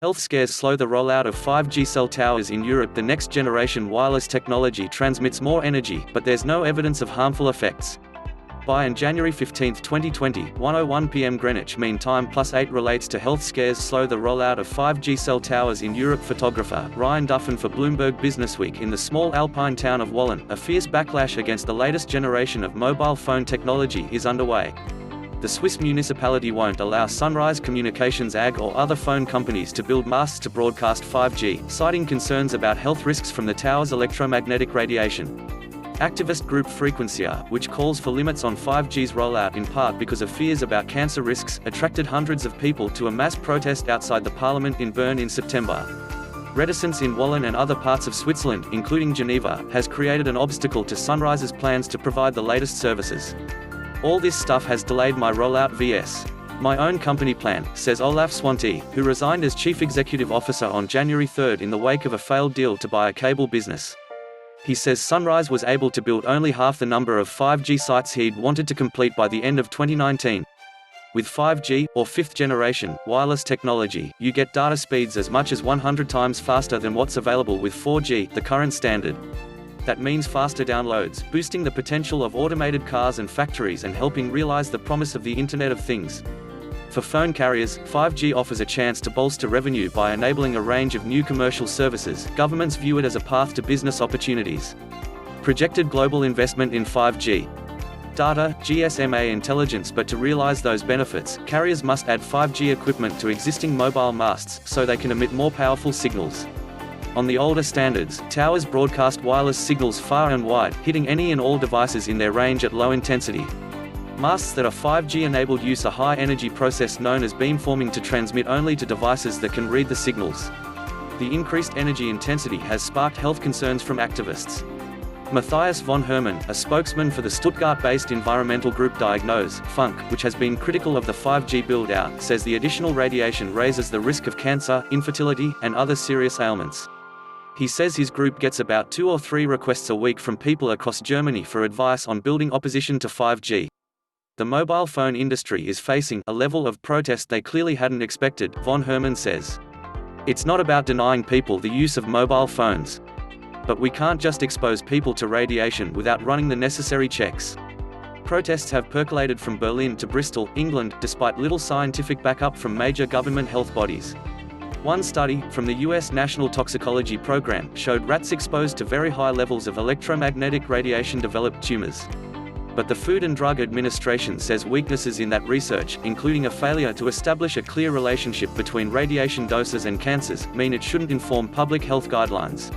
Health scares slow the rollout of 5G cell towers in Europe. The next generation wireless technology transmits more energy, but there's no evidence of harmful effects. By January 15, 2020, 1:01 p.m. Greenwich Mean Time +8 relates to health scares slow the rollout of 5G cell towers in Europe. Photographer Ryan Duffin for Bloomberg Businessweek. In the small alpine town of Wallen, a fierce backlash against the latest generation of mobile phone technology is underway. The Swiss municipality won't allow Sunrise Communications AG or other phone companies to build masts to broadcast 5G, citing concerns about health risks from the tower's electromagnetic radiation. Activist group Frequencia, which calls for limits on 5G's rollout in part because of fears about cancer risks, attracted hundreds of people to a mass protest outside the parliament in Bern in September. Reticence in Wallen and other parts of Switzerland, including Geneva, has created an obstacle to Sunrise's plans to provide the latest services. All this stuff has delayed my rollout vs. my own company plan, says Olaf Swante, who resigned as chief executive officer on January 3 in the wake of a failed deal to buy a cable business. He says Sunrise was able to build only half the number of 5G sites he'd wanted to complete by the end of 2019. With 5G, or fifth generation, wireless technology, you get data speeds as much as 100 times faster than what's available with 4G, the current standard. That means faster downloads, boosting the potential of automated cars and factories and helping realize the promise of the Internet of Things. For phone carriers, 5G offers a chance to bolster revenue by enabling a range of new commercial services. Governments view it as a path to business opportunities. Projected global investment in 5G. Data, GSMA intelligence. But to realize those benefits, carriers must add 5G equipment to existing mobile masts, so they can emit more powerful signals. On the older standards, towers broadcast wireless signals far and wide, hitting any and all devices in their range at low intensity. Masts that are 5G-enabled use a high-energy process known as beamforming to transmit only to devices that can read the signals. The increased energy intensity has sparked health concerns from activists. Matthias von Hermann, a spokesman for the Stuttgart-based environmental group Diagnose, Funk, which has been critical of the 5G build-out, says the additional radiation raises the risk of cancer, infertility, and other serious ailments. He says his group gets about 2 or 3 requests a week from people across Germany for advice on building opposition to 5G. The mobile phone industry is facing a level of protest they clearly hadn't expected, von Hermann says. It's not about denying people the use of mobile phones. But we can't just expose people to radiation without running the necessary checks. Protests have percolated from Berlin to Bristol, England, despite little scientific backup from major government health bodies. One study, from the US National Toxicology Program, showed rats exposed to very high levels of electromagnetic radiation developed tumors. But the Food and Drug Administration says weaknesses in that research, including a failure to establish a clear relationship between radiation doses and cancers, mean it shouldn't inform public health guidelines.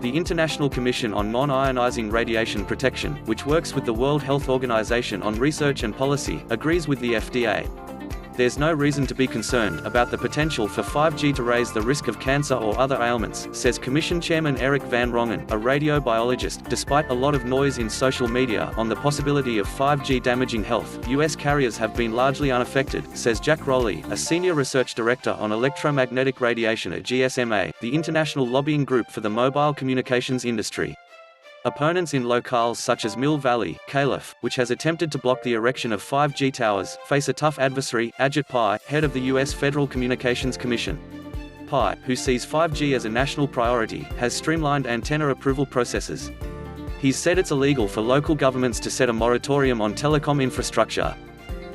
The International Commission on Non-Ionizing Radiation Protection, which works with the World Health Organization on research and policy, agrees with the FDA. There's no reason to be concerned about the potential for 5G to raise the risk of cancer or other ailments, says Commission Chairman Eric Van Rongen, a radiobiologist. Despite a lot of noise in social media on the possibility of 5G damaging health, US carriers have been largely unaffected, says Jack Rowley, a senior research director on electromagnetic radiation at GSMA, the international lobbying group for the mobile communications industry. Opponents in locales such as Mill Valley, Calif, which has attempted to block the erection of 5G towers, face a tough adversary. Ajit Pai, head of the US Federal Communications Commission. Pai, who sees 5G as a national priority, has streamlined antenna approval processes. He's said it's illegal for local governments to set a moratorium on telecom infrastructure.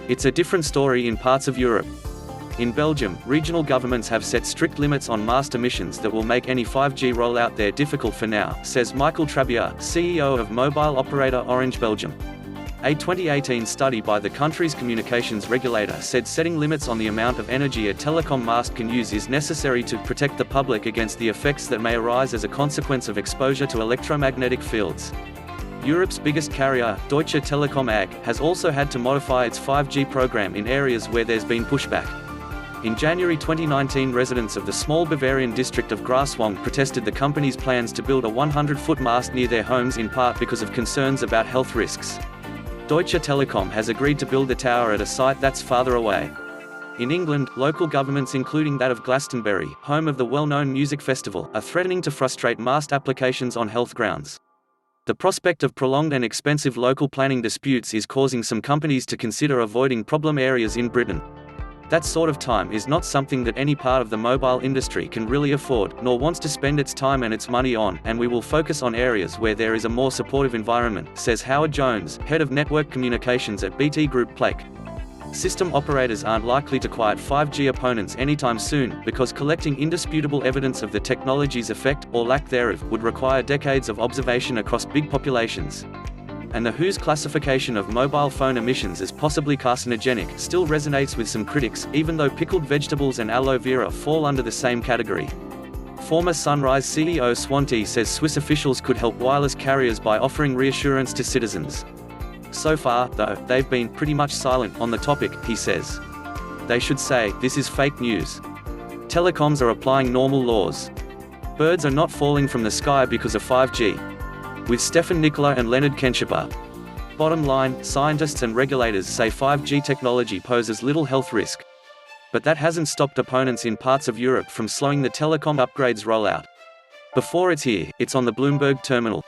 It's a different story in parts of Europe. In Belgium, regional governments have set strict limits on mast emissions that will make any 5G rollout there difficult for now, says Michael Trabier, CEO of mobile operator Orange Belgium. A 2018 study by the country's communications regulator said setting limits on the amount of energy a telecom mast can use is necessary to protect the public against the effects that may arise as a consequence of exposure to electromagnetic fields. Europe's biggest carrier, Deutsche Telekom AG, has also had to modify its 5G program in areas where there's been pushback. In January 2019, residents of the small Bavarian district of Graswang protested the company's plans to build a 100-foot mast near their homes, in part because of concerns about health risks. Deutsche Telekom has agreed to build the tower at a site that's farther away. In England, local governments including that of Glastonbury, home of the well-known music festival, are threatening to frustrate mast applications on health grounds. The prospect of prolonged and expensive local planning disputes is causing some companies to consider avoiding problem areas in Britain. That sort of time is not something that any part of the mobile industry can really afford, nor wants to spend its time and its money on, and we will focus on areas where there is a more supportive environment, says Howard Jones, head of network communications at BT Group Plc. System operators aren't likely to quiet 5G opponents anytime soon, because collecting indisputable evidence of the technology's effect, or lack thereof, would require decades of observation across big populations. And the WHO's classification of mobile phone emissions as possibly carcinogenic still resonates with some critics, even though pickled vegetables and aloe vera fall under the same category. Former Sunrise CEO Swanty says Swiss officials could help wireless carriers by offering reassurance to citizens. So far, though, they've been pretty much silent on the topic, he says. They should say, this is fake news. Telecoms are applying normal laws. Birds are not falling from the sky because of 5G. With Stefan Nicola and Leonard Kenshipa. Bottom line, scientists and regulators say 5G technology poses little health risk. But that hasn't stopped opponents in parts of Europe from slowing the telecom upgrades rollout. Before it's here, it's on the Bloomberg terminal.